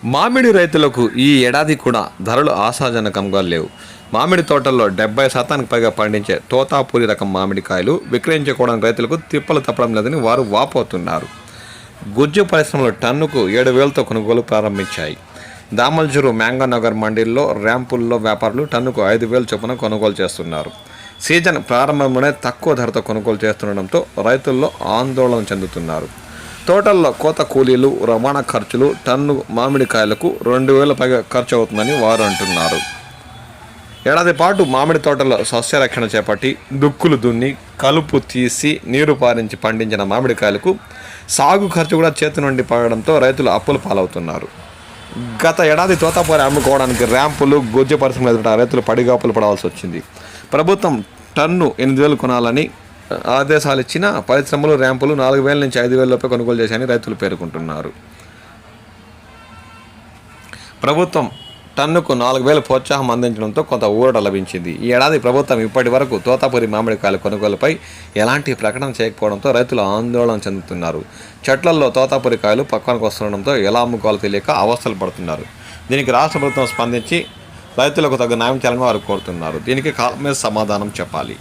మామిడి రైతులకు ఈ ఏడాది కూడా ధరలు ఆశాజనకంగా లేవు. మామిడి తోటల్లో 70% పైగా పండించే తోతాపూరి రకం మామిడికాయలు విక్రయించుకోవడానికి రైతులకు తిప్పలు తప్పడం లేదని వారు వాపోతున్నారు. గుజ్జు పరిశ్రమలు టన్నుకు 7,000తో కొనుగోలు ప్రారంభించాయి. దామల్జూరు మ్యాంగోనగర్ మండీల్లో ర్యాంపుల్లో వ్యాపారులు టన్నుకు 5,000 చొప్పున కొనుగోలు చేస్తున్నారు. సీజన్ ప్రారంభంలోనే తక్కువ ధరతో కొనుగోలు చేస్తుండడంతో రైతుల్లో ఆందోళన చెందుతున్నారు. తోటల్లో కోత కూలీలు, రవాణా ఖర్చులు టన్ను మామిడికాయలకు 2,000 పైగా ఖర్చు అవుతుందని వారు అంటున్నారు. ఏడాది పాటు మామిడి తోటల్లో సస్యరక్షణ చేపట్టి దుక్కులు దున్ని కలుపు తీసి నీరు పారించి పండించిన మామిడికాయలకు సాగు ఖర్చు కూడా చేతి నుండి పడడంతో రైతులు అప్పుల పాలవుతున్నారు. గత ఏడాది తోతాపూరి అమ్ముకోవడానికి ర్యాంపులు, గుజ్జు పరిశ్రమలు ఎదుట రైతులు పడిగాపులు పడాల్సి వచ్చింది. ప్రభుత్వం టన్ను 8,000 కొనాలని ఆదేశాలు ఇచ్చిన పరిశ్రమలు ర్యాంపులు 4,000 నుంచి 5,000 లోపే కొనుగోలు చేశాయని రైతులు పేర్కొంటున్నారు. ప్రభుత్వం టన్నుకు 4,000 ప్రోత్సాహం అందించడంతో కొంత ఊరట లభించింది. ఈ ఏడాది ప్రభుత్వం ఇప్పటి వరకు తోతాపూరి మామిడికాయల కొనుగోలుపై ఎలాంటి ప్రకటన చేయకపోవడంతో రైతులు ఆందోళన చెందుతున్నారు. చెట్లల్లో తోతాపూరి కాయలు పక్కనకు వస్తుండడంతో ఎలా అమ్ముకోవాలో తెలియక అవస్థలు పడుతున్నారు. దీనికి రాష్ట్ర ప్రభుత్వం స్పందించి రైతులకు తగ్గ న్యాయం చేయాలని వారు కోరుతున్నారు. దీనికి కాలం మీద సమాధానం చెప్పాలి.